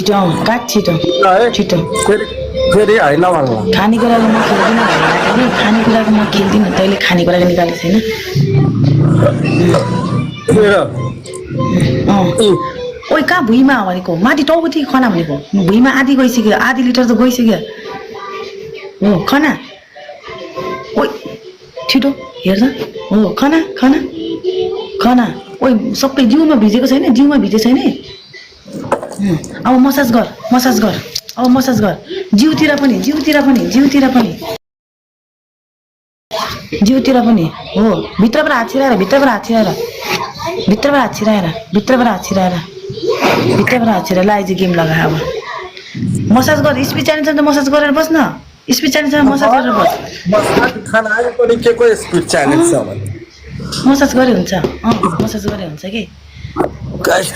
छिटो काट छिटो छिटो फेरि होइन भन्नु खानेकुराको म खेल्दिनँ भने खानेकुराको म खेल्दिनँ तैँले खानेकुराको निकालेको छैन ओइ कहाँ भुइँमा भनेको माथि टाउकोदेखि खना भनेको भुइँमा आधी गइसक्यो आधी लिटर त गइसक्यो हो खना ओइ छिटो हेर्छ हो खना खना खना ओइ सबै जिउमा भिजेको छैन जिउमा भिजेको छैन अब मसाज गर अब मसाज गर जिउतिर पनि हो भित्रबाट हात छिराएर ला आइज गेम लगा अब मसाज गर स्पिड चाहिन्छ त मसाज गरेर बस् न स्पिड चाहिन्छ मसाज गरेर बस खाना आयो पनि के को स्पिड च्यालेन्ज छ भने मसाज गरे हुन्छ मसाज गरे हुन्छ कि गाइस